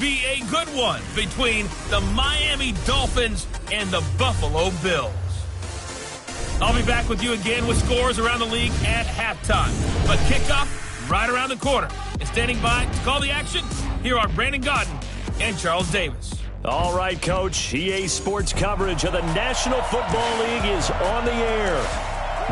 be a good one between the Miami Dolphins and the Buffalo Bills. I'll be back with you again with scores around the league at halftime. But kickoff right around the corner. And standing by to call the action, here are Brandon Godden and Charles Davis. All right, Coach. EA Sports coverage of the National Football League is on the air.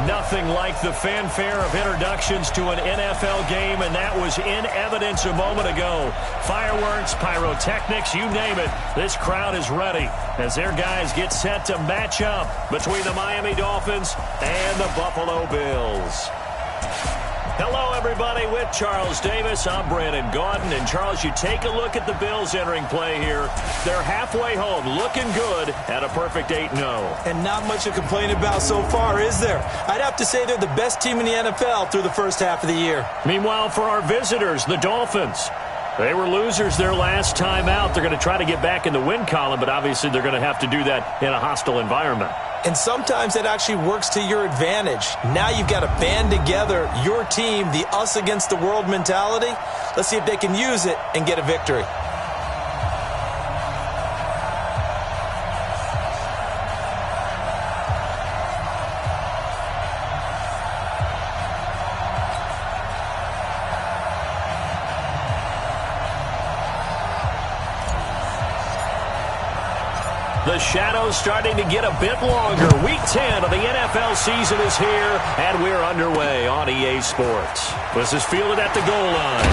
Nothing like the fanfare of introductions to an NFL game, and that was in evidence a moment ago. Fireworks, pyrotechnics, you name it. This crowd is ready as their guys get set to match up between the Miami Dolphins and the Buffalo Bills. Hello, everybody. With Charles Davis, I'm Brandon Godden. And, Charles, you take a look at the Bills entering play here. They're halfway home, looking good at a perfect 8-0. And not much to complain about so far, is there? I'd have to say they're the best team in the NFL through the first half of the year. Meanwhile, for our visitors, the Dolphins, they were losers their last time out. They're going to try to get back in the win column, but obviously they're going to have to do that in a hostile environment. And sometimes it actually works to your advantage. Now you've got to band together your team, the us against the world mentality. Let's see if they can use it and get a victory. The shadow's starting to get a bit longer. Week 10 of the NFL season is here, and we're underway on EA Sports. This is fielded at the goal line.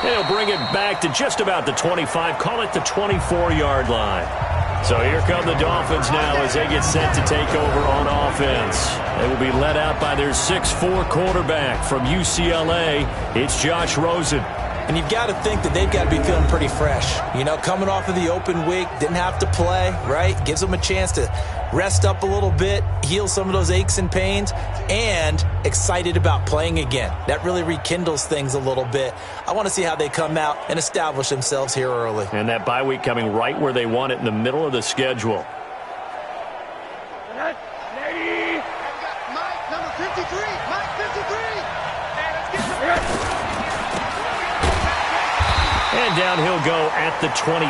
They'll bring it back to just about the 25, call it the 24-yard line. So here come the Dolphins now as they get set to take over on offense. They will be led out by their 6'4 quarterback from UCLA. It's Josh Rosen. And you've got to think that they've got to be feeling pretty fresh. You know, coming off of the open week, didn't have to play, right? Gives them a chance to rest up a little bit, heal some of those aches and pains, and excited about playing again. That really rekindles things a little bit. I want to see how they come out and establish themselves here early. And that bye week coming right where they want it, in the middle of the schedule. Mike, number 53. Mike, 53. Hey, let's get some... And down he'll go at the 25.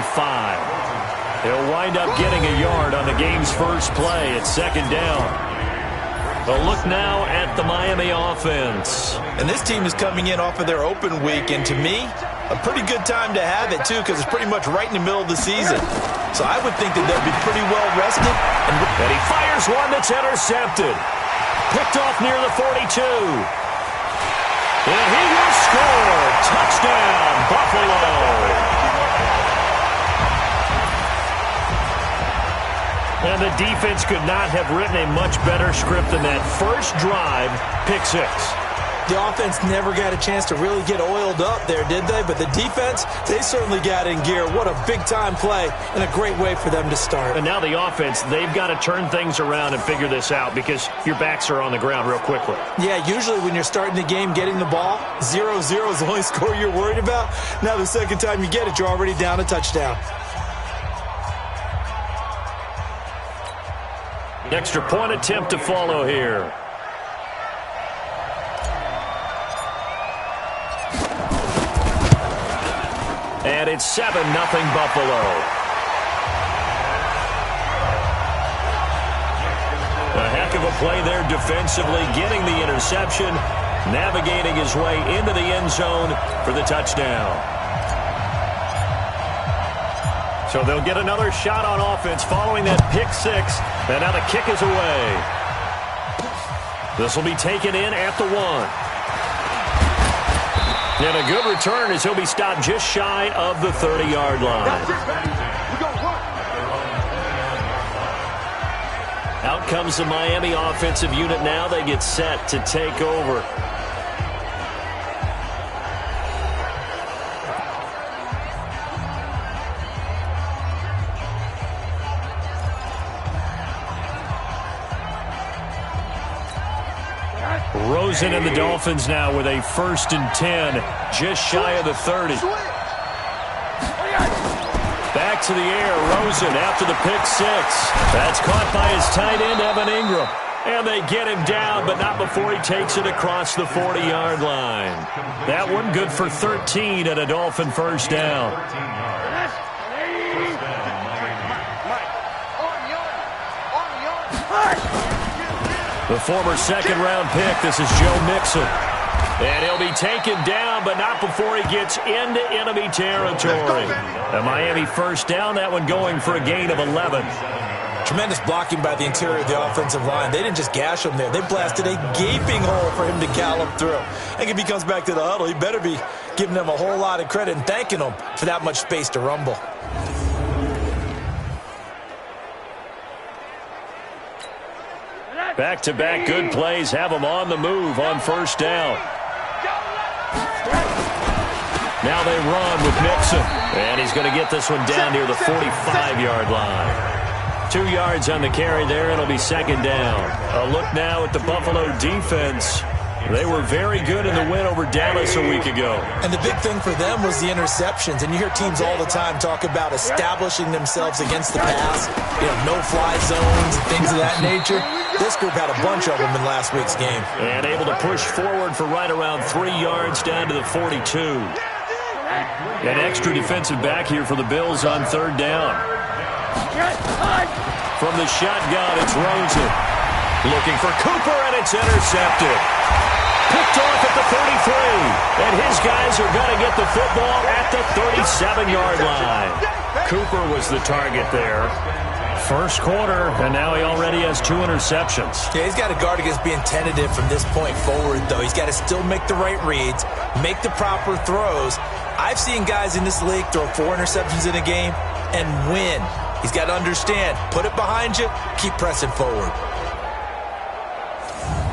He'll wind up getting a yard on the game's first play at second down. A look now at the Miami offense. And this team is coming in off of their open week, and to me, a pretty good time to have it, too, because it's pretty much right in the middle of the season. So I would think that they'll be pretty well rested. And he fires one that's intercepted. Picked off near the 42. And he will score. Touchdown, Buffalo. And the defense could not have written a much better script than that. First drive, pick six. The offense never got a chance to really get oiled up there, did they? But the defense, they certainly got in gear. What a big-time play and a great way for them to start. And now the offense, they've got to turn things around and figure this out because your backs are on the ground real quickly. Yeah, usually when you're starting the game, getting the ball, 0-0 is the only score you're worried about. Now the second time you get it, you're already down a touchdown. Extra point attempt to follow here. And it's 7-0 Buffalo. A heck of a play there defensively, getting the interception, navigating his way into the end zone for the touchdown. So they'll get another shot on offense following that pick six, and now the kick is away. This will be taken in at the 1. And a good return as he'll be stopped just shy of the 30-yard line. Out comes the Miami offensive unit now. They get set to take over. Rosen and the Dolphins now with a 1st and 10, just shy of the 30. Back to the air, Rosen after the pick six. That's caught by his tight end, Evan Ingram. And they get him down, but not before he takes it across the 40-yard line. That one good for 13 and a Dolphin first down. The former second-round pick, this is Joe Mixon. And he'll be taken down, but not before he gets into enemy territory. A Miami first down, that one going for a gain of 11. Tremendous blocking by the interior of the offensive line. They didn't just gash him there. They blasted a gaping hole for him to gallop through. I think if he comes back to the huddle, he better be giving them a whole lot of credit and thanking them for that much space to rumble. Back-to-back good plays have them on the move on first down. Now they run with Mixon. And he's going to get this one down near the 45-yard line. 2 yards on the carry there. It'll be second down. A look now at the Buffalo defense. They were very good in the win over Dallas a week ago. And the big thing for them was the interceptions. And you hear teams all the time talk about establishing themselves against the pass, no-fly zones and things of that nature. This group had a bunch of them in last week's game. And able to push forward for right around 3 yards down to the 42. An extra defensive back here for the Bills on third down. From the shotgun, it's Rosen. Looking for Cooper, and it's intercepted. Picked off at the 33. And his guys are going to get the football at the 37-yard line. Cooper was the target there. First quarter, and now he already has 2 interceptions. Yeah, he's got to guard against being tentative from this point forward, though. He's got to still make the right reads, make the proper throws. I've seen guys in this league throw 4 interceptions in a game and win. He's got to understand, put it behind you, keep pressing forward.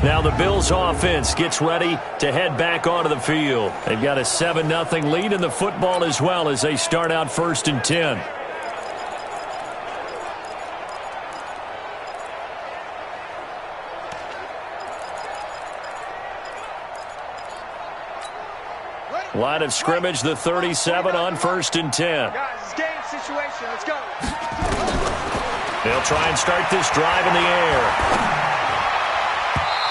Now the Bills offense gets ready to head back onto the field. They've got a 7-0 lead in the football as well as they start out 1st and 10. Line of scrimmage, the 37 on 1st and 10. Guys, it's game situation. Let's go. They'll try and start this drive in the air.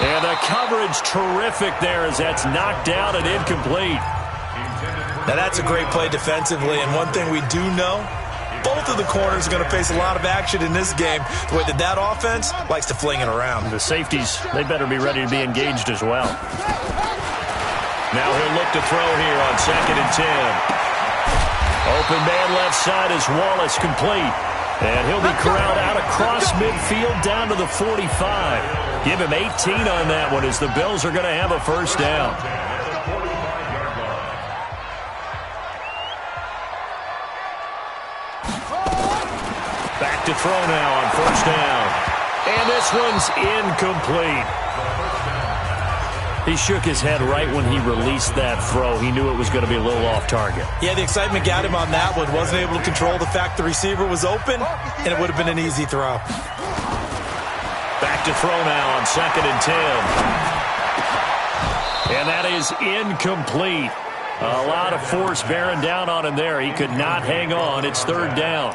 And the coverage terrific there as that's knocked down and incomplete. Now that's a great play defensively, and one thing we do know, both of the corners are going to face a lot of action in this game. The way that offense likes to fling it around. The safeties, they better be ready to be engaged as well. Now he'll look to throw here on 2nd and 10. Open man left side is Wallace, complete. And he'll be corralled out across midfield down to the 45. Give him 18 on that one as the Bills are going to have a first down. Back to throw now on 1st down. And this one's incomplete. He shook his head right when he released that throw. He knew it was going to be a little off target. Yeah, the excitement got him on that one. Wasn't able to control the fact the receiver was open, and it would have been an easy throw. Back to throw now on 2nd and 10. And that is incomplete. A lot of force bearing down on him there. He could not hang on. It's 3rd down.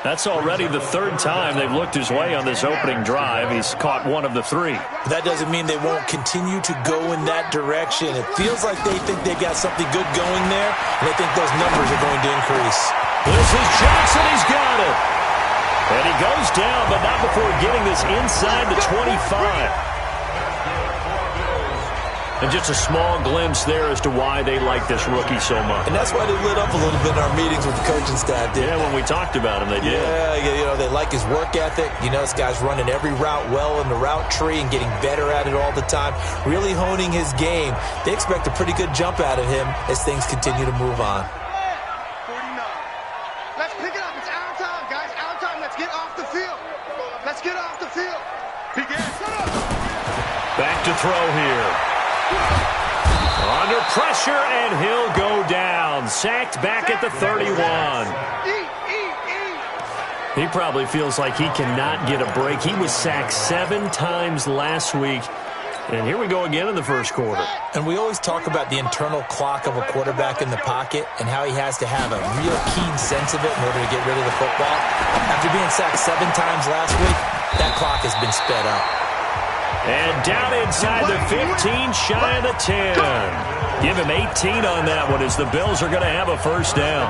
That's already the 3rd time they've looked his way on this opening drive. He's caught 1 of the 3. That doesn't mean they won't continue to go in that direction. It feels like they think they've got something good going there, and they think those numbers are going to increase. This is Jackson. He's got it. And he goes down, but not before getting this inside the 25. And just a small glimpse there as to why they like this rookie so much. And that's why they lit up a little bit in our meetings with the coaching staff, didn't they? Yeah, when we talked about him, they did. Yeah, they like his work ethic. This guy's running every route well in the route tree and getting better at it all the time, really honing his game. They expect a pretty good jump out of him as things continue to move on. 49. Let's pick it up. It's our time, guys. Our time. Let's get off the field. Let's get off the field. Back to throw here. Under pressure, and he'll go down. Sacked back at the 31. He probably feels like he cannot get a break. He was sacked 7 times last week. And here we go again in the first quarter. And we always talk about the internal clock of a quarterback in the pocket and how he has to have a real keen sense of it in order to get rid of the football. After being sacked 7 times last week, that clock has been sped up. And down inside the 15, shy of the 10. Give him 18 on that one as the Bills are going to have a first down.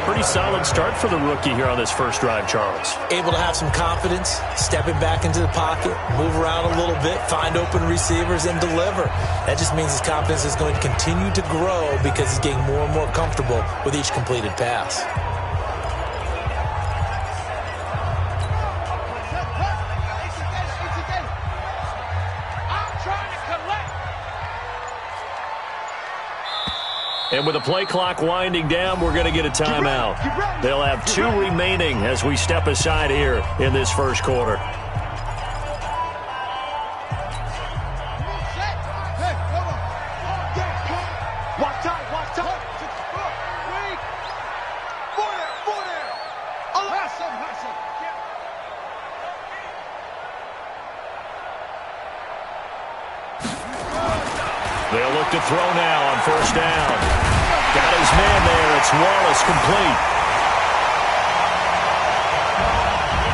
Pretty solid start for the rookie here on this first drive, Charles. Able to have some confidence, stepping back into the pocket, move around a little bit, find open receivers, and deliver. That just means his confidence is going to continue to grow because he's getting more and more comfortable with each completed pass. And with the play clock winding down, we're going to get a timeout. They'll have 2 remaining as we step aside here in this first quarter. They'll look to throw now on first down. Got his man there. It's Wallace, complete.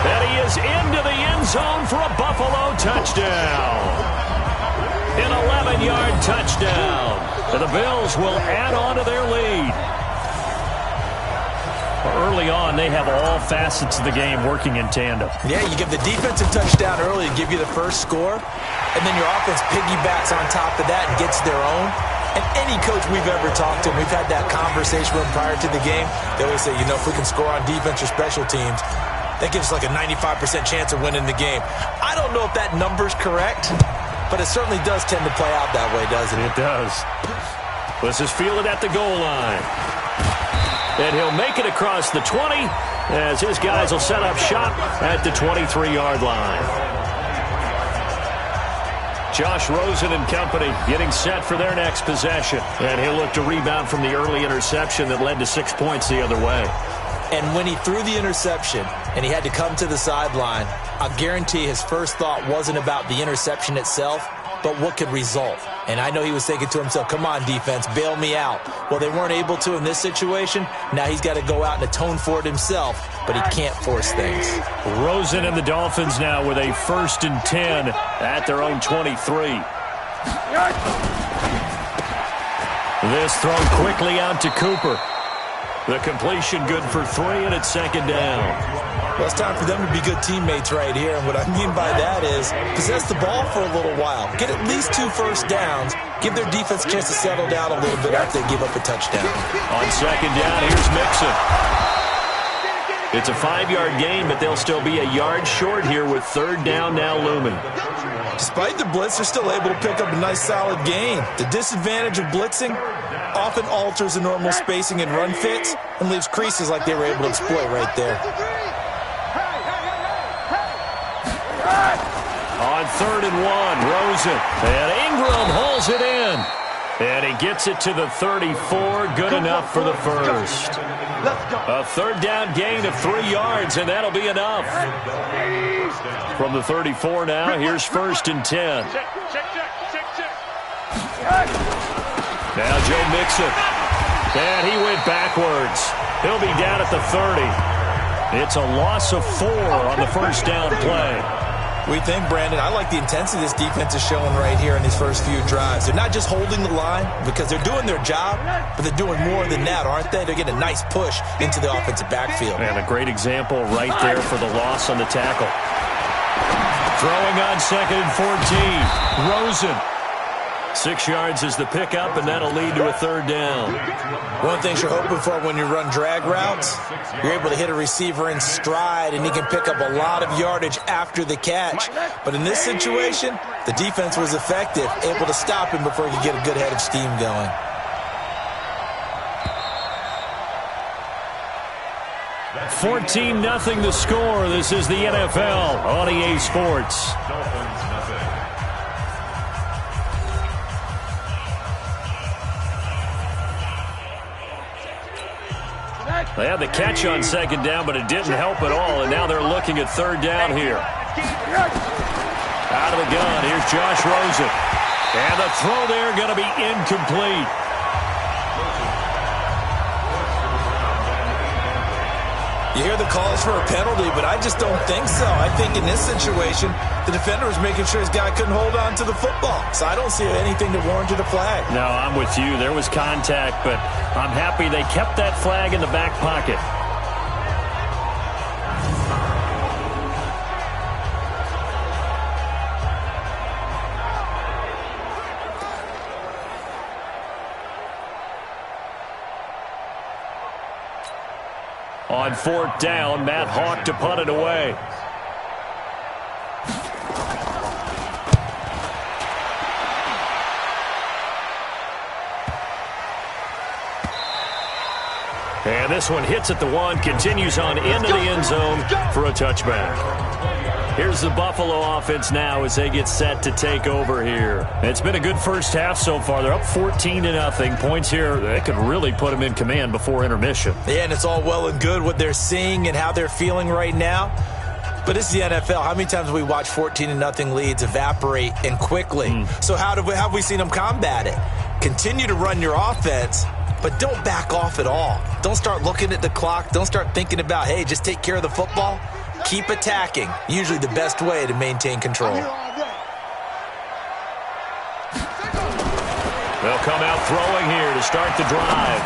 And he is into the end zone for a Buffalo touchdown. An 11-yard touchdown. And the Bills will add on to their lead. Early on, they have all facets of the game working in tandem. Yeah, you give the defensive touchdown early to give you the first score, and then your offense piggybacks on top of that and gets their own. And any coach we've ever talked to, and we've had that conversation with them prior to the game, they always say, you know, if we can score on defense or special teams, that gives us like a 95% chance of winning the game. I don't know if that number's correct, but it certainly does tend to play out that way, doesn't it? It does. Let's just feel it at the goal line. And he'll make it across the 20 as his guys will set up shop at the 23-yard line. Josh Rosen and company getting set for their next possession. And he'll look to rebound from the early interception that led to 6 points the other way. And when he threw the interception and he had to come to the sideline, I guarantee his first thought wasn't about the interception itself, but what could result. And I know he was thinking to himself, come on, defense, bail me out. Well, they weren't able to in this situation. Now he's got to go out and atone for it himself, but he can't force things. Rosen and the Dolphins now with a 1st and 10 at their own 23. This thrown quickly out to Cooper. The completion good for 3, and it's 2nd down. Well, it's time for them to be good teammates right here. And what I mean by that is possess the ball for a little while. Get at least 2 first downs. Give their defense a chance to settle down a little bit after they give up a touchdown. On 2nd down, here's Mixon. It's a 5-yard gain, but they'll still be a yard short here with 3rd down now looming. Despite the blitz, they're still able to pick up a nice solid gain. The disadvantage of blitzing often alters the normal spacing and run fits and leaves creases like they were able to exploit right there. On 3rd and 1, Rosen. And Ingram holds it in. And he gets it to the 34. Good enough for the first. A 3rd down gain of 3 yards, and that'll be enough. From the 34 now, here's 1st and 10. Now Joe Mixon. And he went backwards. He'll be down at the 30. It's a loss of 4 on the first down play. We think, Brandon, I like the intensity this defense is showing right here in these first few drives. They're not just holding the line because they're doing their job, but they're doing more than that, aren't they? They're getting a nice push into the offensive backfield. And a great example right there for the loss on the tackle. Throwing on 2nd and 14. Rosen. 6 yards is the pickup, and that'll lead to a 3rd down. One of the things you're hoping for when you run drag routes, you're able to hit a receiver in stride, and he can pick up a lot of yardage after the catch. But in this situation, the defense was effective, able to stop him before he could get a good head of steam going. $14-0 the score. This is the NFL on EA Sports. They had the catch on 2nd down, but it didn't help at all, and now they're looking at 3rd down here. Out of the gun, here's Josh Rosen. And the throw there going to be incomplete. You hear the calls for a penalty, but I just don't think so. I think in this situation, the defender was making sure his guy couldn't hold on to the football. So I don't see anything that warranted a flag. No, I'm with you. There was contact, but I'm happy they kept that flag in the back pocket. On 4th down, Matt Hawk to punt it away. And this one hits at the 1, continues on into the end zone for a touchback. Here's the Buffalo offense now as they get set to take over here. It's been a good first half so far. They're up 14-0. Points here, that could really put them in command before intermission. Yeah, and it's all well and good what they're seeing and how they're feeling right now. But it's the NFL. How many times have we watched 14-0 leads evaporate and quickly? So how have we seen them combat it? Continue to run your offense, but don't back off at all. Don't start looking at the clock. Don't start thinking about, hey, just take care of the football. Keep attacking. Usually the best way to maintain control. They'll come out throwing here to start the drive.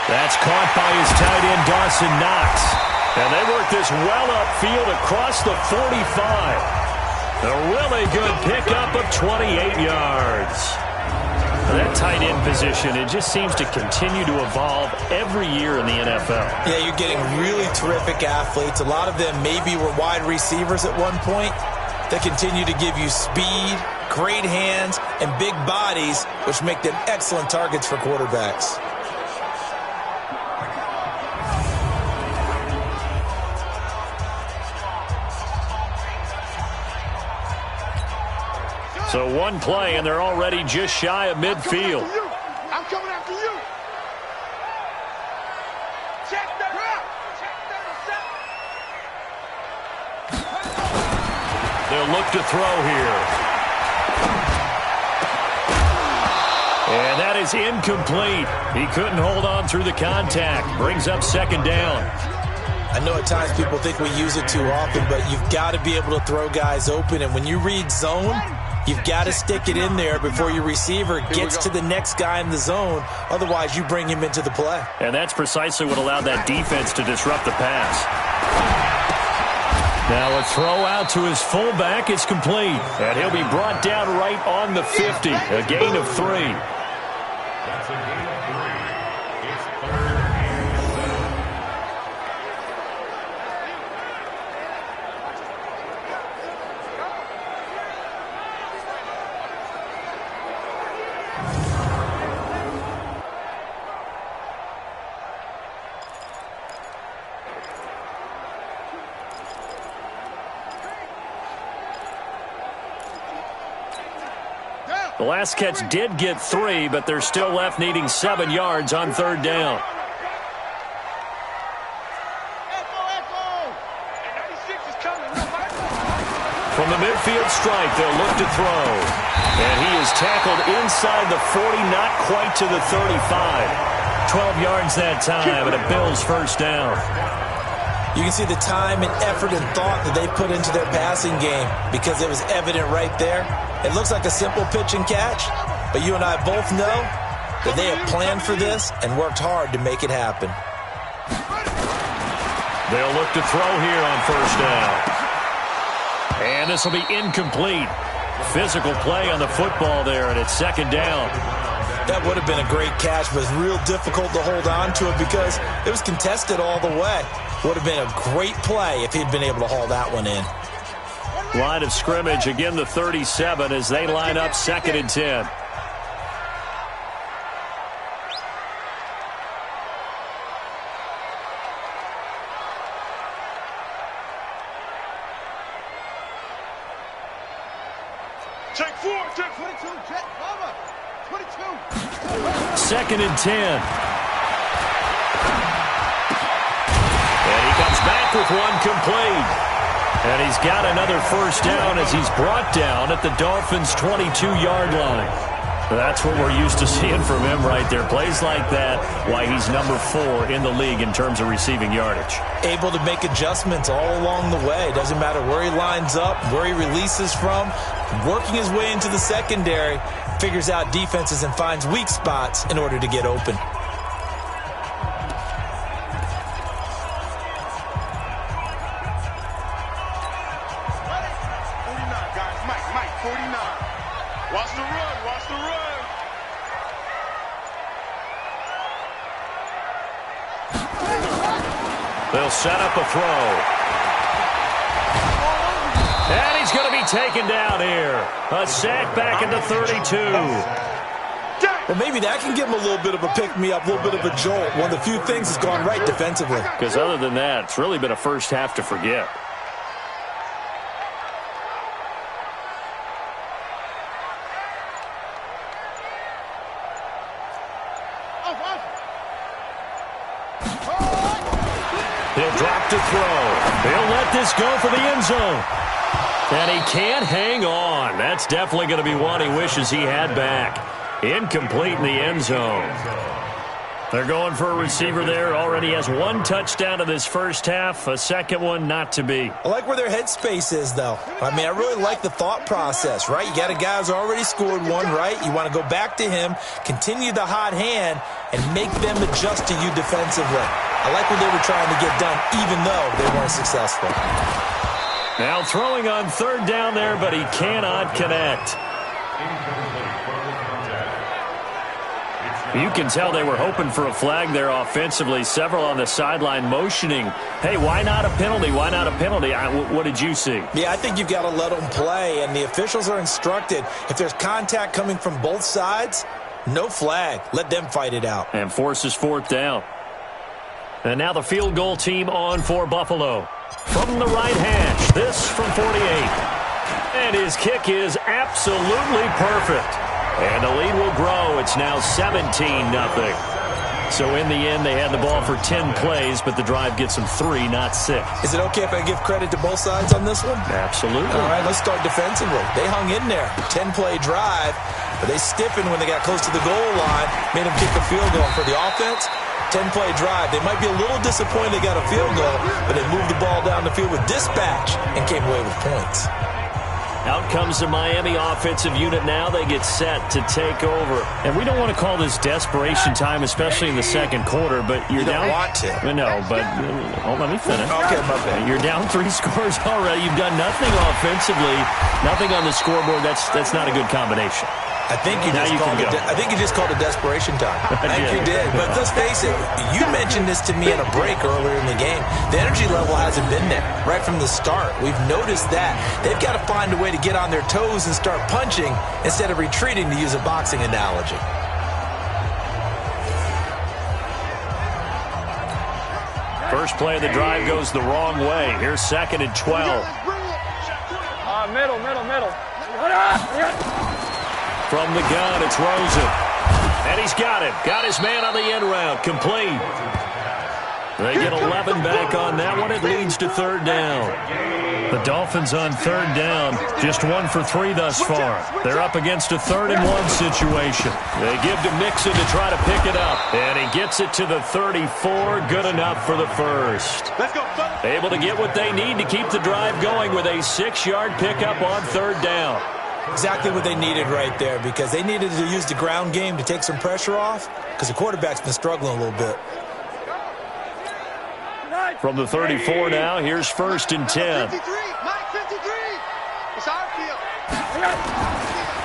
That's caught by his tight end, Dawson Knox. And they work this well upfield across the 45. A really good pickup of 28 yards. That tight end position, it just seems to continue to evolve every year in the NFL. Yeah, you're getting really terrific athletes. A lot of them maybe were wide receivers at one point. They continue to give you speed, great hands, and big bodies, which make them excellent targets for quarterbacks. So one play, and they're already just shy of midfield. I'm coming after you. Check that out. They'll look to throw here. And that is incomplete. He couldn't hold on through the contact. Brings up 2nd down. I know at times people think we use it too often, but you've got to be able to throw guys open. And when you read zone, you've got to stick it in there before your receiver gets to the next guy in the zone. Otherwise, you bring him into the play. And that's precisely what allowed that defense to disrupt the pass. Now a throw out to his fullback is complete. And he'll be brought down right on the 50. A gain of 3. The last catch did get 3, but they're still left needing 7 yards on 3rd down. From the midfield strike, they'll look to throw. And he is tackled inside the 40, not quite to the 35. 12 yards that time, and a Bills 1st down. You can see the time and effort and thought that they put into their passing game because it was evident right there. It looks like a simple pitch and catch, but you and I both know that they have planned for this and worked hard to make it happen. They'll look to throw here on 1st down. And this will be incomplete. Physical play on the football there, and it's 2nd down. That would have been a great catch, but it's real difficult to hold on to it because it was contested all the way. Would have been a great play if he'd been able to haul that one in. Line of scrimmage, again the 37 as they line up 2nd and 10. Check 4, check 22, check, mama, 22. 2nd and 10. And he comes back with one complete. And he's got another 1st down as he's brought down at the Dolphins' 22-yard line. That's what we're used to seeing from him right there. Plays like that, why he's number 4 in the league in terms of receiving yardage. Able to make adjustments all along the way. Doesn't matter where he lines up, where he releases from. Working his way into the secondary, figures out defenses and finds weak spots in order to get open. Watch the run, watch the run. They'll set up a throw. And he's going to be taken down here. A sack back into 32. Well, maybe that can give him a little bit of a pick-me-up, a little bit of a jolt. One of the few things that's gone right defensively. Because other than that, it's really been a first half to forget. He'll drop to throw. He'll let this go for the end zone. And he can't hang on. That's definitely going to be one he wishes he had back. Incomplete in the end zone. They're going for a receiver there. Already has 1 touchdown in this first half. A second one not to be. I like where their headspace is, though. I mean, I really like the thought process, right? You got a guy who's already scored one, right? You want to go back to him, continue the hot hand, and make them adjust to you defensively. I like what they were trying to get done, even though they weren't successful. Now throwing on third down there, but he cannot connect. You can tell they were hoping for a flag there offensively. Several on the sideline motioning, hey, why not a penalty? Why not a penalty? What did you see? Yeah, I think you've got to let them play, and the officials are instructed. If there's contact coming from both sides, no flag. Let them fight it out. And forces 4th down. And now the field goal team on for Buffalo. From the right hash, this from 48. And his kick is absolutely perfect. And the lead will grow. It's now 17-0. So in the end, they had the ball for 10 plays, but the drive gets them 3, not 6. Is it okay if I give credit to both sides on this one? Absolutely. All right, let's start defensively. They hung in there. 10-play drive, but they stiffened when they got close to the goal line, made them kick the field goal. For the offense, 10-play drive. They might be a little disappointed they got a field goal, but they moved the ball down the field with dispatch and came away with points. Out comes the Miami offensive unit now. They get set to take over. And we don't want to call this desperation time, especially in the second quarter, but you're down. You don't want to. No, but let me finish. Okay, my bad. You're down 3 scores already. You've done nothing offensively, nothing on the scoreboard. That's not a good combination. I think you just called it desperation time. I think you did. But let's face it, you mentioned this to me in a break earlier in the game. The energy level hasn't been there right from the start. We've noticed that. They've got to find a way to get on their toes and start punching instead of retreating, to use a boxing analogy. First play of the drive goes the wrong way. Here's 2nd and 12. Middle. From the gun, it's Rosen. And he's got him. Got his man on the end route. Complete. They get 11 back on that one. It leads to 3rd down. The Dolphins on 3rd down. Just 1 for 3 thus far. They're up against a 3rd and 1 situation. They give to Mixon to try to pick it up. And he gets it to the 34. Good enough for the first. Let's go. Able to get what they need to keep the drive going with a 6-yard pickup on 3rd down. Exactly what they needed right there, because they needed to use the ground game to take some pressure off, because the quarterback's been struggling a little bit. From the 34 now, here's 1st and 10. 53, Mike, 53. It's our field.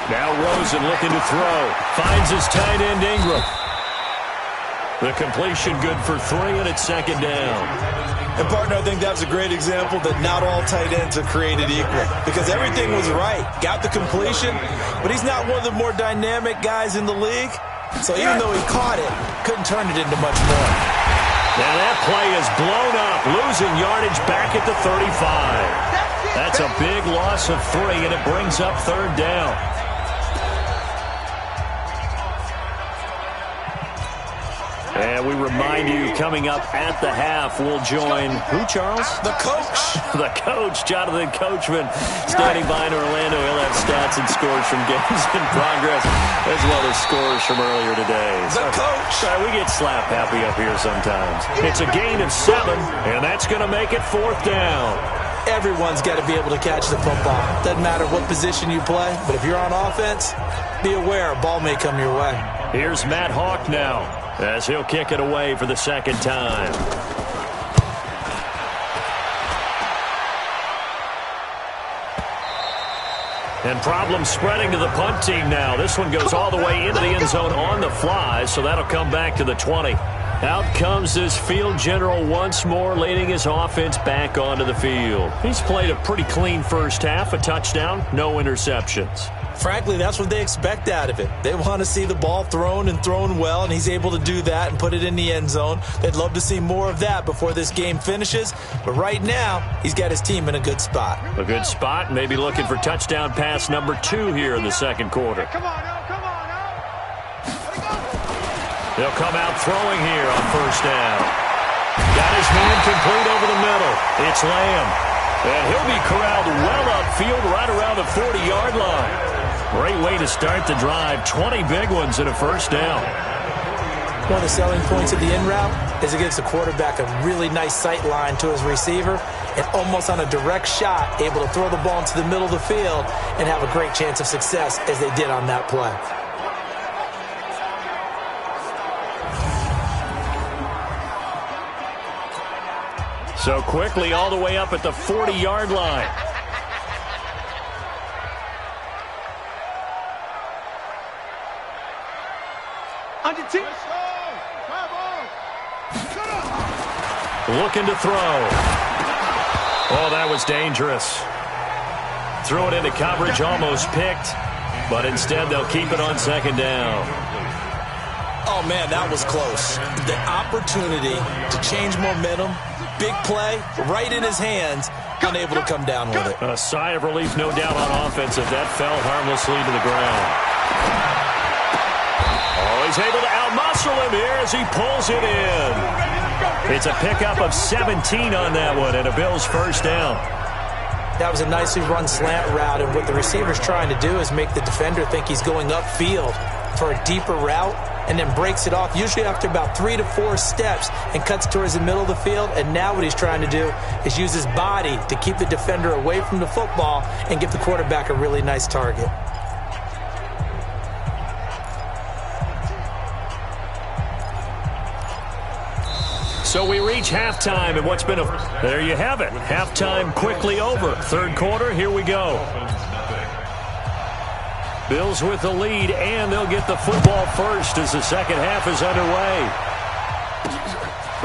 Now Rosen looking to throw. Finds his tight end Ingram. The completion good for 3, and it's 2nd down. And, partner, I think that was a great example that not all tight ends are created equal, because everything was right. Got the completion, but he's not one of the more dynamic guys in the league. So even though he caught it, couldn't turn it into much more. Now that play is blown up, losing yardage back at the 35. That's a big loss of 3, and it brings up 3rd down. And we remind you, coming up at the half, we'll join who, Charles? The coach. The coach, Jonathan Coachman, standing by in Orlando. He'll have stats and scores from games in progress, as well as scores from earlier today. The coach. Sorry, we get slap happy up here sometimes. It's a gain of 7, and that's going to make it 4th down. Everyone's got to be able to catch the football. Doesn't matter what position you play, but if you're on offense, be aware a ball may come your way. Here's Matt Hawk now, as he'll kick it away for the 2nd time. And problems spreading to the punt team now. This one goes all the way into the end zone on the fly, so that'll come back to the 20. Out comes this field general once more, leading his offense back onto the field. He's played a pretty clean first half, a touchdown, no interceptions. Frankly, that's what they expect out of it. They want to see the ball thrown and thrown well, and he's able to do that and put it in the end zone. They'd love to see more of that before this game finishes, but right now, he's got his team in a good spot. A good spot, maybe looking for touchdown pass number 2 here in the 2nd quarter. Come on, now, come on, now. They'll come out throwing here on 1st down. Got his man complete over the middle. It's Lamb. And he'll be corralled well upfield right around the 40-yard line. Great way to start the drive. 20 big ones and a 1st down. One of the selling points of the in route is it gives the quarterback a really nice sight line to his receiver and almost on a direct shot able to throw the ball into the middle of the field and have a great chance of success as they did on that play. So quickly all the way up at the 40-yard line. Looking to throw. Oh, that was dangerous. Threw it into coverage, almost picked, but instead they'll keep it on 2nd down. Oh, man, that was close. The opportunity to change momentum, big play, right in his hands, unable to come down with it. A sigh of relief, no doubt, on offense if that fell harmlessly to the ground. Oh, he's able to outmuscle him here as he pulls it in. It's a pickup of 17 on that one and a Bills 1st down. That was a nicely run slant route, and what the receiver's trying to do is make the defender think he's going upfield for a deeper route and then breaks it off, usually after about 3 to 4 steps, and cuts towards the middle of the field. And now what he's trying to do is use his body to keep the defender away from the football and give the quarterback a really nice target. So we reach halftime, and what's been there you have it. Halftime quickly over. 3rd quarter, here we go. Bills with the lead, and they'll get the football first as the 2nd half is underway.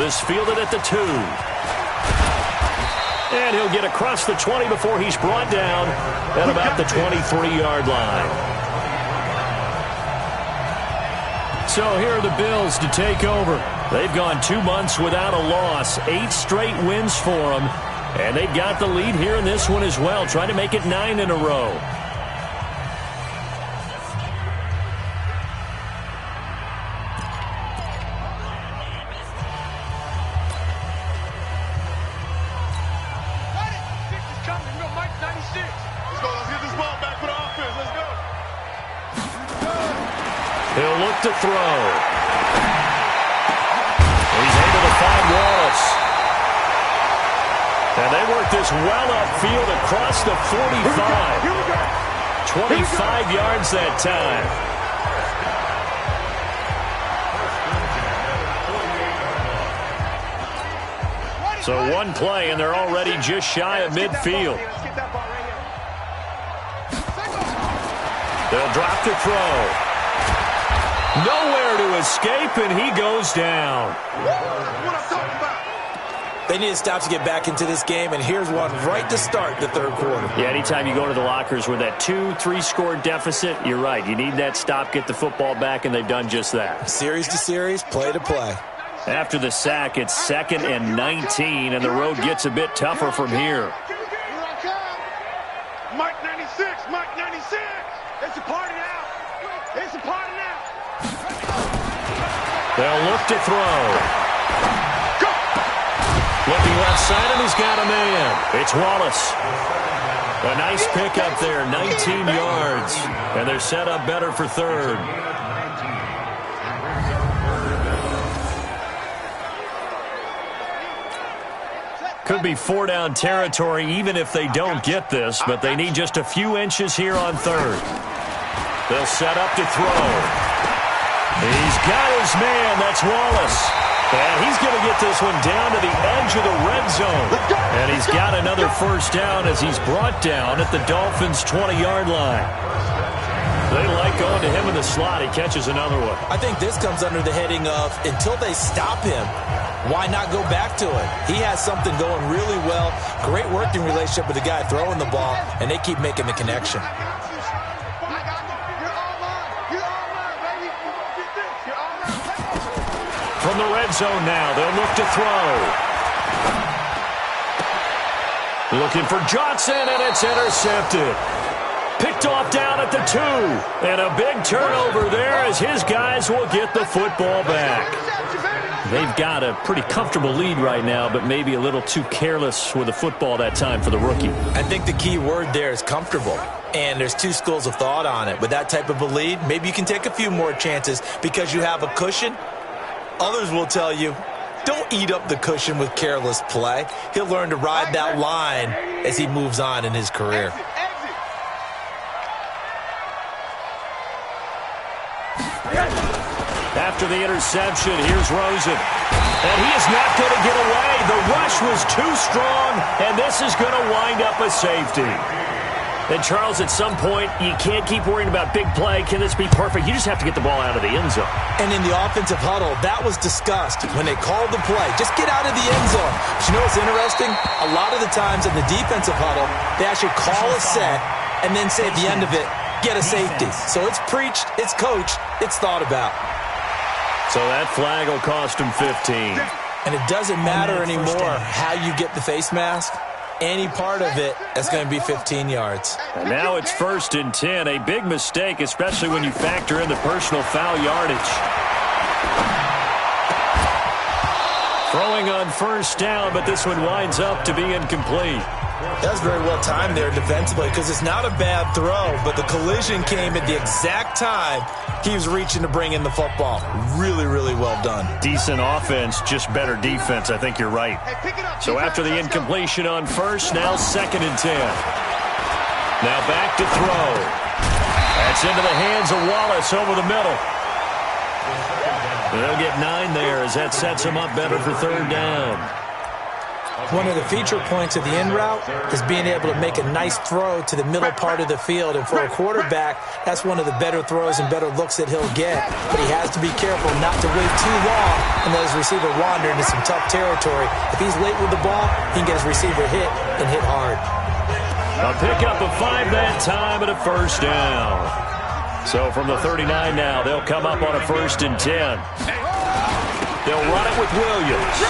This fielded at the 2. And he'll get across the 20 before he's brought down at about the 23-yard line. So here are the Bills to take over. They've gone 2 months without a loss, 8 straight wins for them, and they've got the lead here in this one as well, trying to make it 9 in a row. He'll look to throw. He's able to find Wallace. And they work this well upfield across the 45. 25 yards that time. So one play, and they're already just shy of midfield. They'll drop to throw. Nowhere to escape, and he goes down. They need to stop to get back into this game, and here's one right to start the 3rd quarter. Yeah, anytime you go to the lockers with that 2-3 score deficit, you're right. You need that stop, get the football back, and they've done just that. Series to series, play to play. After the sack, it's 2nd and 19, and the road gets a bit tougher from here. Mike 96, Mike 96. It's a party now. It's a party now. They'll look to throw. Looking left side, and he's got a man. It's Wallace. A nice pickup there, 19 yards. And they're set up better for third. Could be 4-down territory even if they don't get this, but they need just a few inches here on third. They'll set up to throw. He's got his man. That's Wallace. And he's going to get this one down to the edge of the red zone. And he's got another first down as he's brought down at the Dolphins' 20-yard line. They like going to him in the slot. He catches another one. I think this comes under the heading of until they stop him, why not go back to it? He has something going really well. Great working relationship with the guy throwing the ball, and they keep making the connection. From the red zone now, they'll look to throw. Looking for Johnson, and it's intercepted. Picked off down at the 2. And a big turnover there as his guys will get the football back. They've got a pretty comfortable lead right now, but maybe a little too careless with the football that time for the rookie. I think the key word there is comfortable. And there's two schools of thought on it. With that type of a lead, maybe you can take a few more chances because you have a cushion. Others will tell you, don't eat up the cushion with careless play. He'll learn to ride that line as he moves on in his career. After the interception, here's Rosen. And he is not going to get away. The rush was too strong, and this is going to wind up a safety. And, Charles, at some point, you can't keep worrying about big play. Can this be perfect? You just have to get the ball out of the end zone. And in the offensive huddle, that was discussed when they called the play. Just get out of the end zone. But you know what's interesting? A lot of the times in the defensive huddle, they actually call a set and then say at the end of it, get a safety. So it's preached, it's coached, it's thought about. So that flag will cost him 15. And it doesn't matter anymore how you get the face mask. Any part of it is going to be 15 yards. And now it's 1st and 10. A big mistake, especially when you factor in the personal foul yardage. Throwing on first down, but this one winds up to be incomplete. That was very well timed there defensively because it's not a bad throw, but the collision came at the exact time he was reaching to bring in the football. Really, really well done. Decent offense, just better defense. I think you're right. So after the incompletion on first, now 2nd and 10. Now back to throw. That's into the hands of Wallace over the middle. They'll get 9 there as that sets them up better for 3rd down. One of the feature points of the in route is being able to make a nice throw to the middle part of the field. And for a quarterback, that's one of the better throws and better looks that he'll get. But he has to be careful not to wait too long and let his receiver wander into some tough territory. If he's late with the ball, he can get his receiver hit and hit hard. A pickup of 5 that time and a first down. So from the 39 now, they'll come up on a 1st and 10. They'll run it with Williams.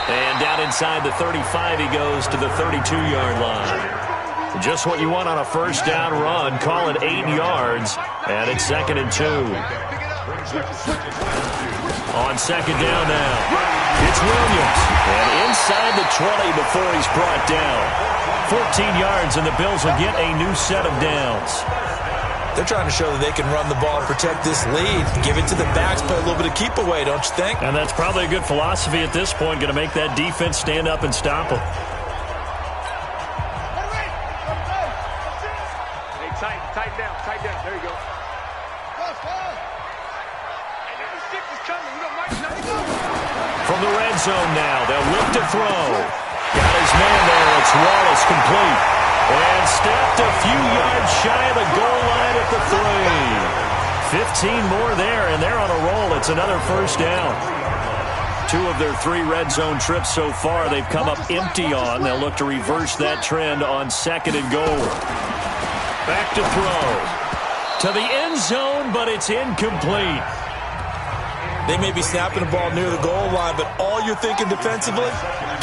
And down inside the 35, he goes to the 32-yard line. Just what you want on a first down run. Call it 8 yards, and it's 2nd and 2. On 2nd down now, it's Williams. And inside the 20 before he's brought down. 14 yards, and the Bills will get a new set of downs. They're trying to show that they can run the ball and protect this lead. Give it to the backs, play a little bit of keep away, don't you think? And that's probably a good philosophy at this point, going to make that defense stand up and stop them. Hey, tighten down. There you go. From the red zone now, they'll look to throw. Got his man there. It's Wallace complete. And stepped a few yards shy of the goal line at the 3. 15 more there, and they're on a roll. It's another first down. 2 of their 3 red zone trips so far they've come up empty on. They'll look to reverse that trend on 2nd and goal. Back to throw. To the end zone, but it's incomplete. They may be snapping the ball near the goal line, but all you're thinking defensively,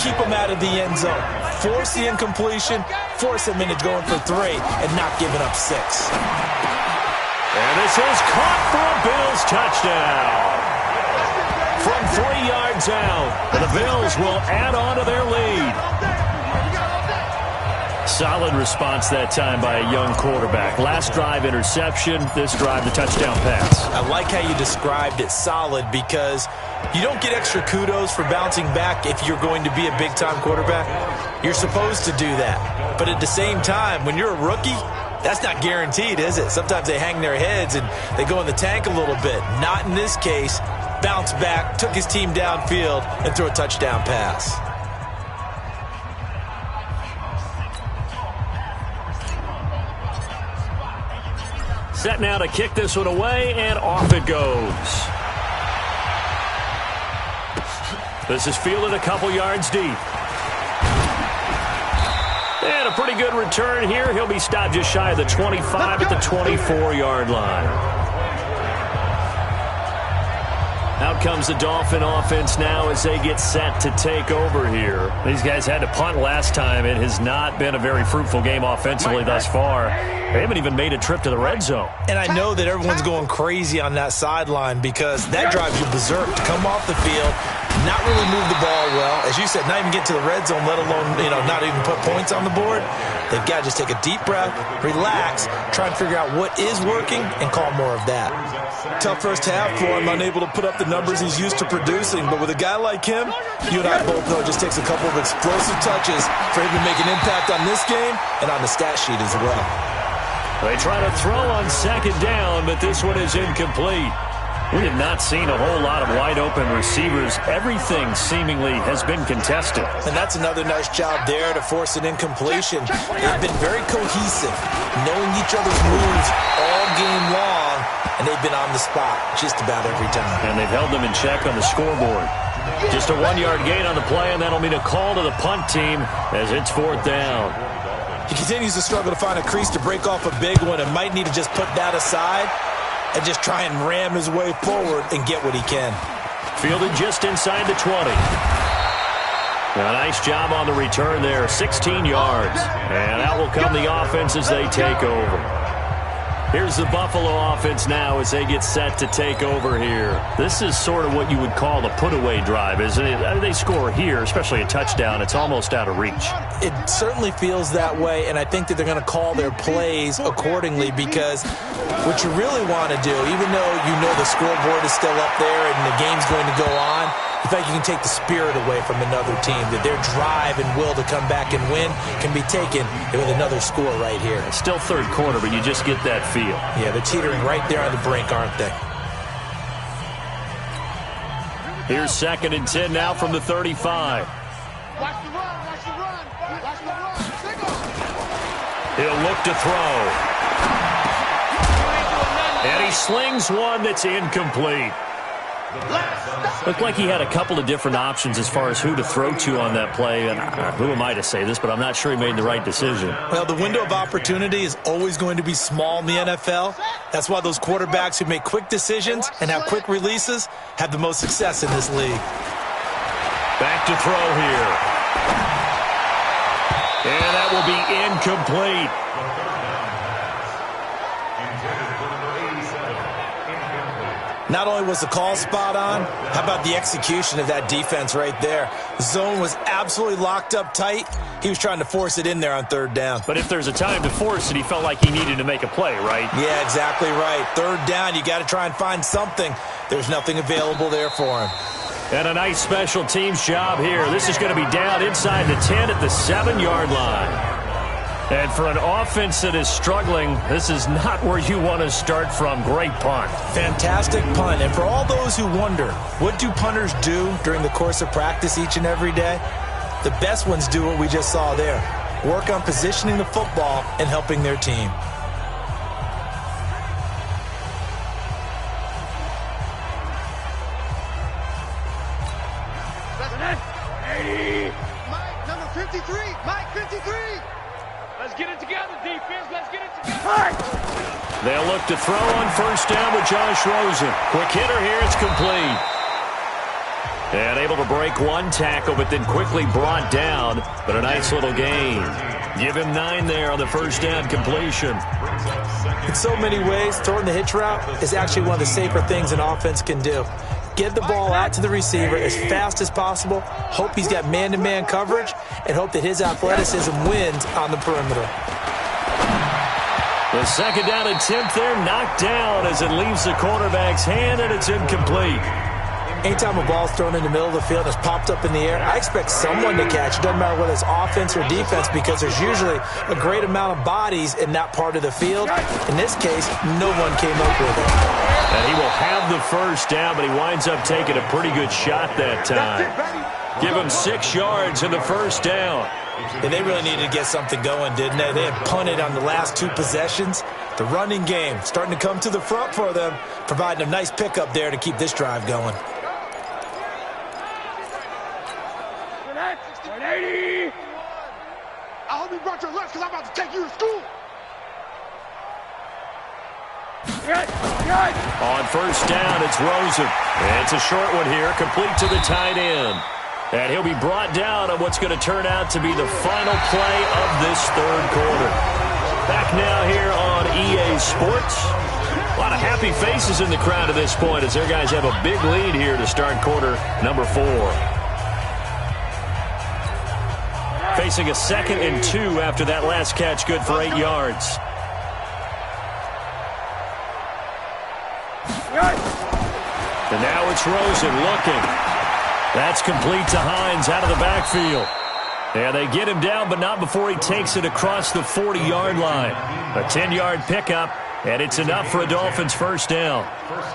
keep them out of the end zone. Force the incompletion, force them into going for 3, and not giving up 6. And this is caught for a Bills touchdown. From 3 yards out, the Bills will add on to their lead. Solid response that time by a young quarterback. Last drive, interception. This drive, the touchdown pass. I like how you described it, solid, because you don't get extra kudos for bouncing back if you're going to be a big-time quarterback. You're supposed to do that. But at the same time, when you're a rookie, that's not guaranteed, is it? Sometimes they hang their heads and they go in the tank a little bit. Not in this case. Bounced back, took his team downfield, and threw a touchdown pass. Set now to kick this one away, and off it goes. This is fielded a couple yards deep. And a pretty good return here. He'll be stopped just shy of the 25 at the 24-yard line. Out comes the Dolphin offense now as they get set to take over here. These guys had to punt last time. It has not been a very fruitful game offensively thus far. They haven't even made a trip to the red zone. And I know that everyone's going crazy on that sideline because that drives you berserk to come off the field, not really move the ball well. As you said, not even get to the red zone, let alone, not even put points on the board. They've got to just take a deep breath, relax, try and figure out what is working, and call more of that. Tough first half for him, unable to put up the numbers he's used to producing. But with a guy like him, you and I both know it just takes a couple of explosive touches for him to make an impact on this game and on the stat sheet as well. They try to throw on second down, but this one is incomplete. We have not seen a whole lot of wide-open receivers. Everything seemingly has been contested. And that's another nice job there to force an incompletion. They've been very cohesive, knowing each other's moves all game long, and they've been on the spot just about every time. And they've held them in check on the scoreboard. Just a 1-yard gain on the play, and that'll mean a call to the punt team as it's fourth down. He continues to struggle to find a crease to break off a big one and might need to just put that aside and just try and ram his way forward and get what he can. Fielded just inside the 20. A nice job on the return there, 16 yards. And out will come the offense as they take over. Here's the Buffalo offense now as they get set to take over here. This is sort of what you would call a put-away drive, isn't it? They score here, especially a touchdown. It's almost out of reach. It certainly feels that way, and I think that they're going to call their plays accordingly because what you really want to do, even though you know the scoreboard is still up there and the game's going to go on, you think you can take the spirit away from another team, that their drive and will to come back and win can be taken with another score right here. It's still third quarter, but you just get that feel. Yeah, they're teetering right there on the brink, aren't they? Here's 2nd and 10 now from the 35. Watch the run, watch the run, watch the run. He'll look to throw. And he slings one that's incomplete. Looked like he had a couple of different options as far as who to throw to on that play. And who am I to say this, but I'm not sure he made the right decision. Well, the window of opportunity is always going to be small in the NFL. That's why those quarterbacks who make quick decisions and have quick releases have the most success in this league. Back to throw here. And that will be incomplete. Not only was the call spot on, how about the execution of that defense right there? The zone was absolutely locked up tight. He was trying to force it in there on 3rd down. But if there's a time to force it, he felt like he needed to make a play, right? Yeah, exactly right. 3rd down, you got to try and find something. There's nothing available there for him. And a nice special teams job here. This is going to be down inside the 10 at the 7-yard line. And for an offense that is struggling, this is not where you want to start from. Great punt. Fantastic punt. And for all those who wonder, what do punters do during the course of practice each and every day? The best ones do what we just saw there. Work on positioning the football and helping their team. Mike, number 53. Mike, 53. Let's get it together, defense. Let's get it together. They'll look to throw on 1st down with Josh Rosen. Quick hitter here. It's complete. And able to break one tackle, but then quickly brought down. But a nice little gain. Give him 9 there on the first down completion. In so many ways, throwing the hitch route is actually one of the safer things an offense can do. Get the ball out to the receiver as fast as possible, hope he's got man-to-man coverage, and hope that his athleticism wins on the perimeter. The second down attempt there knocked down as it leaves the quarterback's hand, and it's incomplete. Anytime a ball's thrown in the middle of the field and it's popped up in the air, I expect someone to catch. It doesn't matter whether it's offense or defense because there's usually a great amount of bodies in that part of the field. In this case, no one came up with it. And he will have the first down, but he winds up taking a pretty good shot that time. Give him 6 yards in the first down. And they really needed to get something going, didn't they? They had punted on the last 2 possessions. The running game starting to come to the front for them, providing a nice pickup there to keep this drive going. 180. I hope you brought your lunch because I'm about to take you to school. On first down, it's Rosen. It's a short one here, complete to the tight end. And he'll be brought down on what's going to turn out to be the final play of this third quarter. Back now here on EA Sports. A lot of happy faces in the crowd at this point as their guys have a big lead here to start quarter number 4. Facing a 2nd and 2 after that last catch, good for 8 yards. And now it's Rosen looking. That's complete to Hines out of the backfield. And they get him down, but not before he takes it across the 40-yard line. A 10-yard pickup, and it's enough for a Dolphins first down.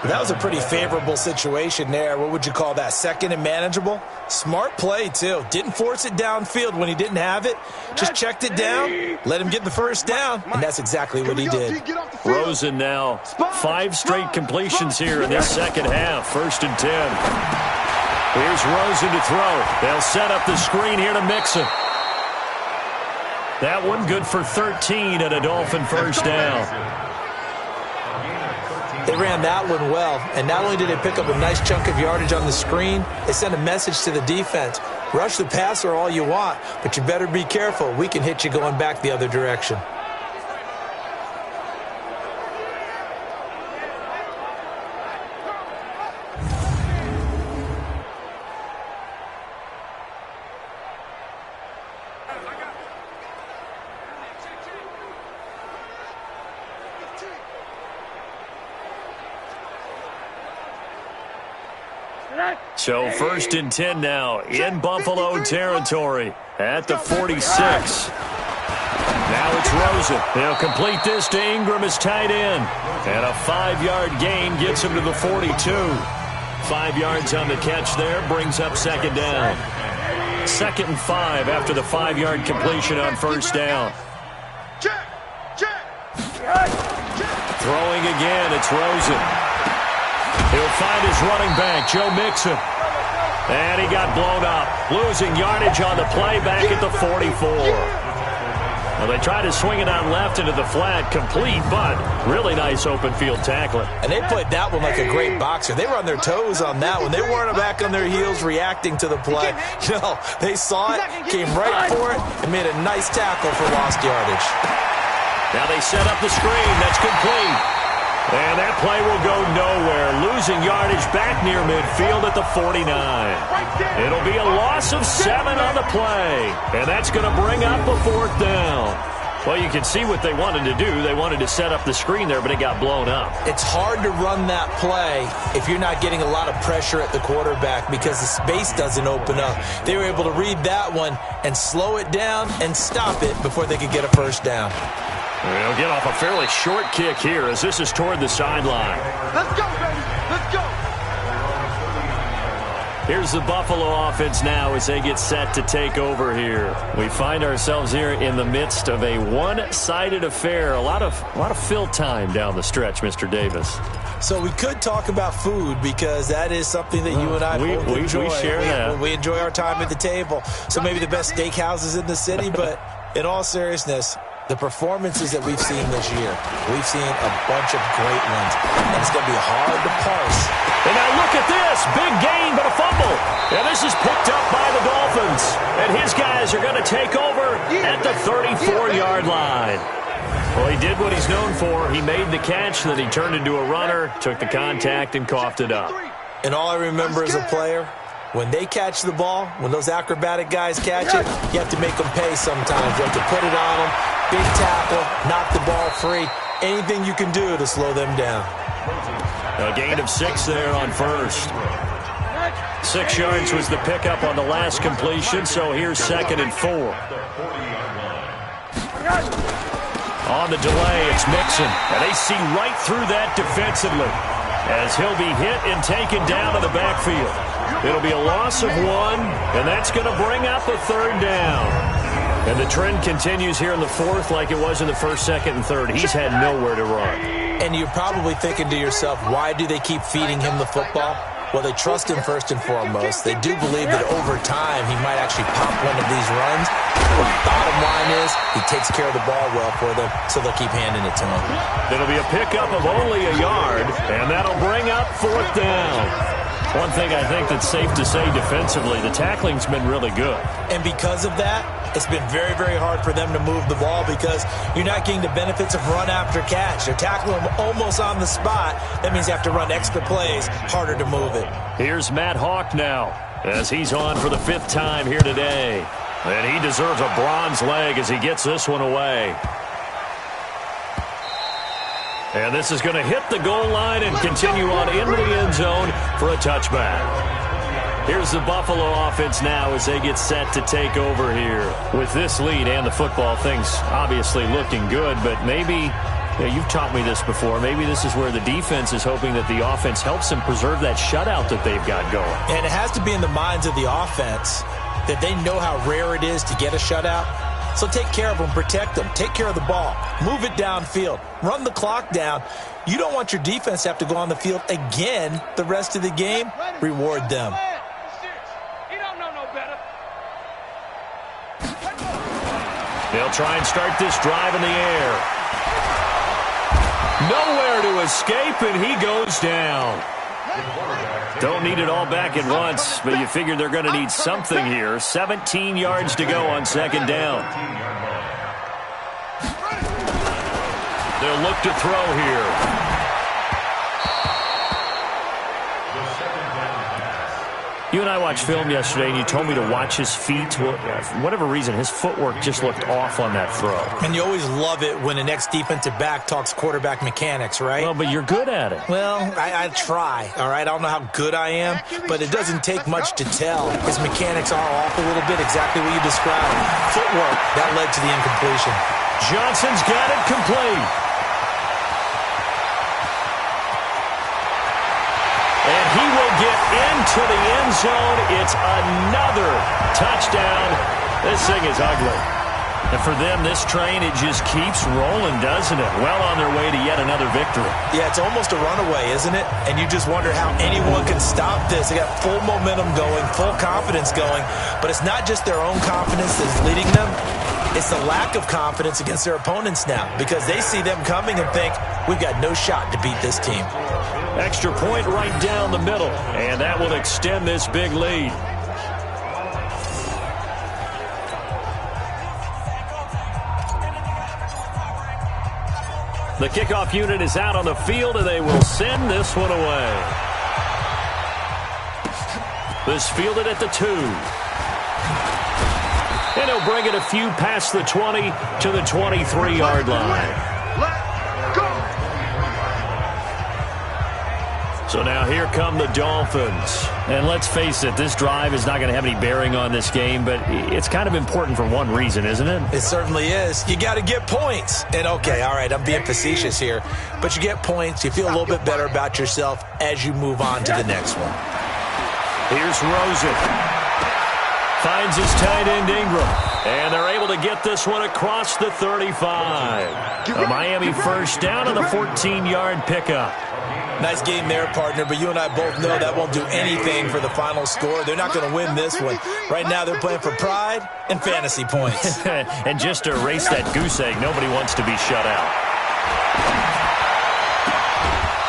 That was a pretty favorable situation there. What would you call that? 2nd and manageable? Smart play, too. Didn't force it downfield when he didn't have it. Just checked it down, let him get the first down, and that's exactly what he did. Rosen now, 5 straight completions here in this second half. 1st and 10. Here's Rosen to throw. They'll set up the screen here to Mixon. That one good for 13 and a Dolphin first down. They ran that one well, and not only did they pick up a nice chunk of yardage on the screen, they sent a message to the defense. Rush the passer all you want, but you better be careful. We can hit you going back the other direction. So 1st and 10 now in Buffalo territory at the 46. Now it's Rosen. He'll complete this to Ingram as tight end. And a 5-yard gain gets him to the 42. 5 yards on the catch there brings up 2nd down. 2nd and 5 after the 5-yard completion on first down. Throwing again, it's Rosen. He'll find his running back, Joe Mixon. And he got blown up. Losing yardage on the play back at the 44. Well, they tried to swing it on left into the flat, complete, but really nice open field tackling. And they played that one like a great boxer. They were on their toes on that one. They weren't back on their heels reacting to the play. No, they saw it, came right for it, and made a nice tackle for lost yardage. Now they set up the screen. That's complete. And that play will go nowhere. Losing yardage back near midfield at the 49. It'll be a loss of 7 on the play. And that's going to bring up a 4th down. Well, you can see what they wanted to do. They wanted to set up the screen there, but it got blown up. It's hard to run that play if you're not getting a lot of pressure at the quarterback because the space doesn't open up. They were able to read that one and slow it down and stop it before they could get a first down. They'll get off a fairly short kick here as this is toward the sideline. Let's go, baby. Let's go. Here's the Buffalo offense now as they get set to take over here. We find ourselves here in the midst of a one-sided affair. A lot of fill time down the stretch, Mr. Davis. So we could talk about food because that is something that you and I both enjoy. We share that. We enjoy our time at the table. So maybe the best steakhouses in the city, but in all seriousness, the performances that we've seen this year, we've seen a bunch of great ones, and it's going to be hard to parse. And now look at this. Big gain, but a fumble. And this is picked up by the Dolphins. And his guys are going to take over at the 34-yard line. Well, he did what he's known for. He made the catch, then he turned into a runner, took the contact, and coughed it up. And all I remember as a player, when they catch the ball, when those acrobatic guys catch it, you have to make them pay sometimes. You have to put it on them, big tackle, knock the ball free. Anything you can do to slow them down. A gain of 6 there on first. 6 yards was the pickup on the last completion, so here's 2nd and 4. On the delay, it's Mixon, and they see right through that defensively as he'll be hit and taken down to the backfield. It'll be a loss of 1, and that's going to bring up a 3rd down. And the trend continues here in the 4th like it was in the 1st, 2nd, and 3rd. He's had nowhere to run. And you're probably thinking to yourself, why do they keep feeding him the football? Well, they trust him first and foremost. They do believe that over time he might actually pop one of these runs. But the bottom line is he takes care of the ball well for them, so they'll keep handing it to him. It'll be a pickup of only a yard, and that'll bring up 4th down. One thing I think that's safe to say defensively, the tackling's been really good. And because of that, it's been very, very hard for them to move the ball because you're not getting the benefits of run after catch. They're tackling them almost on the spot. That means you have to run extra plays, harder to move it. Here's Matt Hawk now as he's on for the 5th time here today. And he deserves a bronze leg as he gets this one away. And this is going to hit the goal line and continue on into the end zone for a touchback. Here's the Buffalo offense now as they get set to take over here. With this lead and the football, things obviously looking good, but maybe, you've taught me this before, maybe this is where the defense is hoping that the offense helps them preserve that shutout that they've got going. And it has to be in the minds of the offense that they know how rare it is to get a shutout. So take care of them, protect them, take care of the ball, move it downfield, run the clock down. You don't want your defense to have to go on the field again the rest of the game. Reward them. You don't know no better. They'll try and start this drive in the air. Nowhere to escape, and he goes down. Don't need it all back at once, but you figure they're going to need something here. 17 yards to go on 2nd down. They'll look to throw here. You and I watched film yesterday, and you told me to watch his feet. Well, for whatever reason, his footwork just looked off on that throw. And you always love it when the next defensive back talks quarterback mechanics, right? Well, but you're good at it. Well, I try, all right? I don't know how good I am, but it doesn't take much to tell. His mechanics are off a little bit, exactly what you described. Footwork, that led to the incompletion. Johnson's got it complete. And he will get into the end zone. It's another touchdown. This thing is ugly. And for them, this train, it just keeps rolling, doesn't it? Well on their way to yet another victory. Yeah, it's almost a runaway, isn't it? And you just wonder how anyone can stop this. They got full momentum going, full confidence going. But it's not just their own confidence that's leading them. It's the lack of confidence against their opponents now because they see them coming and think, we've got no shot to beat this team. Extra point right down the middle, and that will extend this big lead. The kickoff unit is out on the field, and they will send this one away. This fielded at the 2. And he'll bring it a few past the 20 to the 23-yard line. So now here come the Dolphins. And let's face it, this drive is not going to have any bearing on this game, but it's kind of important for one reason, isn't it? It certainly is. You got to get points. And okay, all right, I'm being facetious here, but you get points. You feel a little bit better about yourself as you move on to the next one. Here's Rosen. Finds his tight end Ingram. And they're able to get this one across the 35. A Miami first down on the 14-yard pickup. Nice game there, partner, but you and I both know that won't do anything for the final score. They're not going to win this one. Right now they're playing for pride and fantasy points. And just to erase that goose egg, nobody wants to be shut out.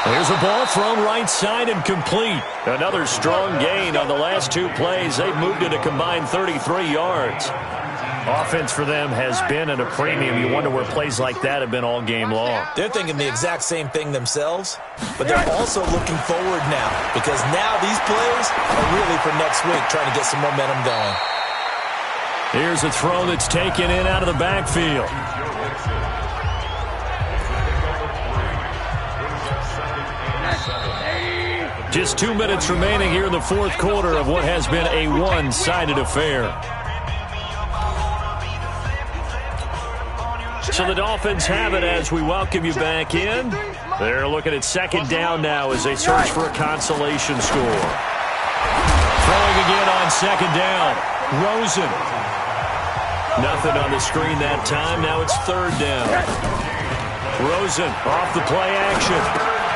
There's a ball thrown right side and complete. Another strong gain on the last two plays. They've moved it a combined 33 yards. Offense for them has been at a premium. You wonder where plays like that have been all game long. They're thinking the exact same thing themselves, but they're also looking forward now because now these plays are really for next week, trying to get some momentum going. Here's a throw that's taken in out of the backfield. Just 2 minutes remaining here in the fourth quarter of what has been a one-sided affair. So the Dolphins have it as we welcome you back in. They're looking at second down now as they search for a consolation score. Throwing again on second down. Rosen. Nothing on the screen that time. Now it's third down. Rosen off the play action.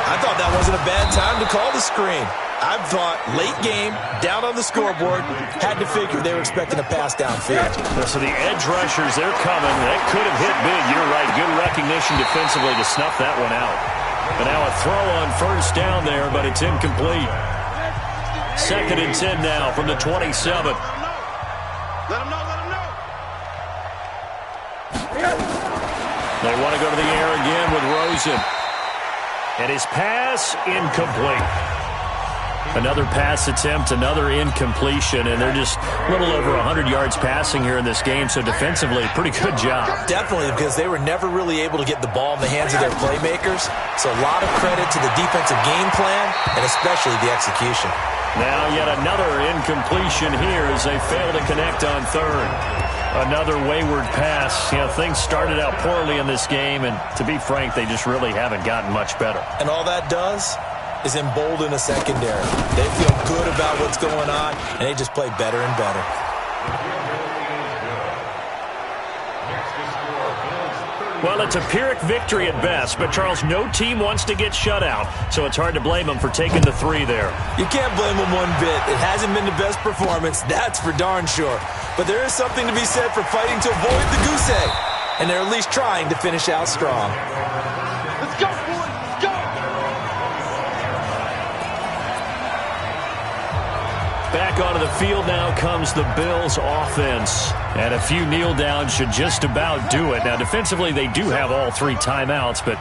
I thought that wasn't a bad time to call the screen. I thought late game, down on the scoreboard, had to figure they were expecting a pass downfield. So the edge rushers, they're coming. That could have hit big. You're right. Good recognition defensively to snuff that one out. But now a throw on first down there, but it's incomplete. Second and 10 now from the 27. Let him know, let him know. They want to go to the air again with Rosen. And his pass, incomplete. Another pass attempt, another incompletion, and they're just a little over 100 yards passing here in this game, so defensively, pretty good job. Definitely, because they were never really able to get the ball in the hands of their playmakers, so a lot of credit to the defensive game plan, and especially the execution. Now yet another incompletion here as they fail to connect on third. Another wayward pass. You know, things started out poorly in this game, and to be frank, they just really haven't gotten much better. And all that does is embolden a secondary. They feel good about what's going on, and they just play better and better. Well, it's a Pyrrhic victory at best, but, Charles, no team wants to get shut out, so it's hard to blame them for taking the three there. You can't blame them one bit. It hasn't been the best performance, that's for darn sure. But there is something to be said for fighting to avoid the goose egg, and they're at least trying to finish out strong. Let's go, boys. Let's go. Back onto the field now comes the Bills offense. And a few kneel downs should just about do it. Now, defensively, they do have all three timeouts, but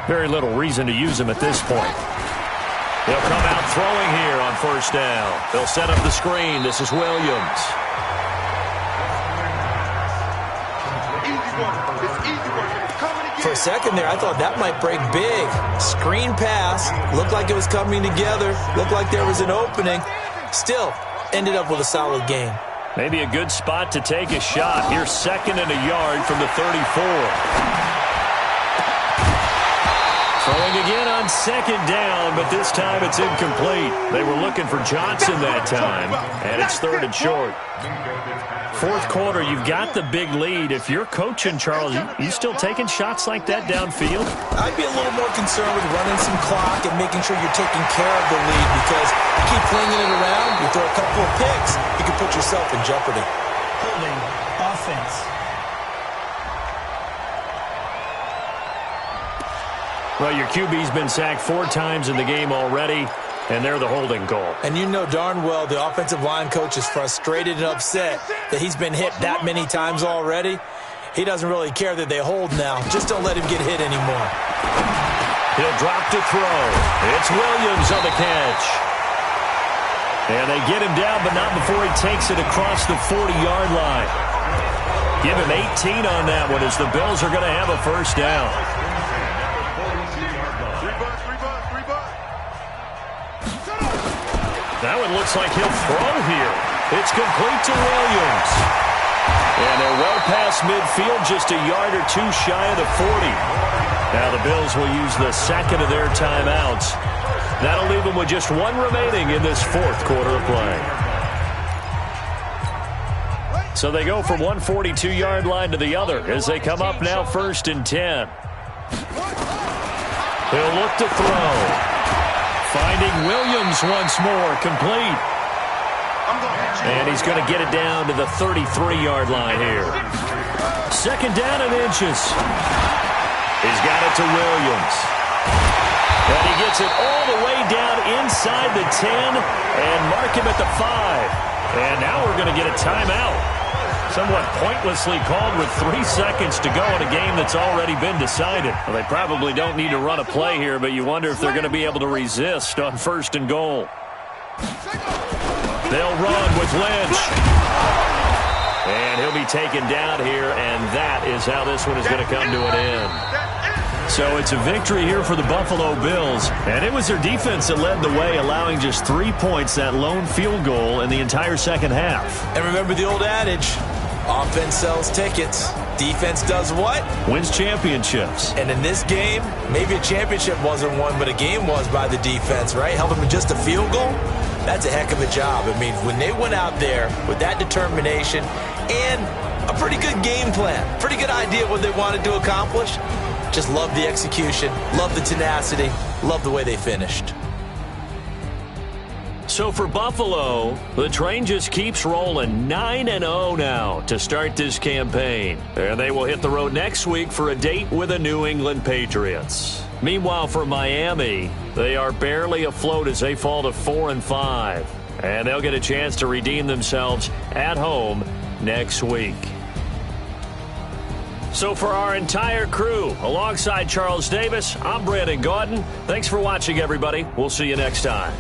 very little reason to use them at this point. They'll come out throwing here on first down. They'll set up the screen. This is Williams. For a second there, I thought that might break big. Screen pass. Looked like it was coming together. Looked like there was an opening. Still, ended up with a solid game. Maybe a good spot to take a shot. Here's second and a yard from the 34. Throwing again on second down, but this time it's incomplete. They were looking for Johnson that time, and it's third and short. Fourth quarter, you've got the big lead. If you're coaching, Charles, you still taking shots like that downfield? I'd be a little more concerned with running some clock and making sure you're taking care of the lead, because you keep flinging it around, you throw a couple of picks, you can put yourself in jeopardy. Holding offense. Well, your QB's been sacked 4 times in the game already, and they're the holding call. And you know darn well the offensive line coach is frustrated and upset that he's been hit that many times already. He doesn't really care that they hold now. Just don't let him get hit anymore. He'll drop to throw. It's Williams on the catch. And they get him down, but not before he takes it across the 40-yard line. Give him 18 on that one as the Bills are going to have a first down. That one looks like he'll throw here. It's complete to Williams. And they're well past midfield, just a yard or two shy of the 40. Now the Bills will use the second of their timeouts. That'll leave them with just one remaining in this fourth quarter of play. So they go from one 42-yard line to the other as they come up now first and 10. He'll look to throw. Finding Williams once more, complete. And he's going to get it down to the 33-yard line here. Second down and inches. He's got it to Williams. And he gets it all the way down inside the 10 and mark him at the 5. And now we're going to get a timeout. Somewhat pointlessly called with 3 seconds to go in a game that's already been decided. Well, they probably don't need to run a play here, but you wonder if they're going to be able to resist on 1st and goal. They'll run with Lynch. And he'll be taken down here, and that is how this one is going to come to an end. So it's a victory here for the Buffalo Bills, and it was their defense that led the way, allowing just 3 points, that lone field goal in the entire second half. And remember the old adage, offense sells tickets. Defense does what? Wins championships. And in this game, maybe a championship wasn't won, but a game was by the defense, right? Held them to just a field goal. That's a heck of a job. I mean, when they went out there with that determination and a pretty good game plan, pretty good idea what they wanted to accomplish, just love the execution, love the tenacity, love the way they finished. So for Buffalo, the train just keeps rolling, 9-0 now to start this campaign. And they will hit the road next week for a date with the New England Patriots. Meanwhile, for Miami, they are barely afloat as they fall to 4-5. And they'll get a chance to redeem themselves at home next week. So for our entire crew, alongside Charles Davis, I'm Brandon Gaudin. Thanks for watching, everybody. We'll see you next time.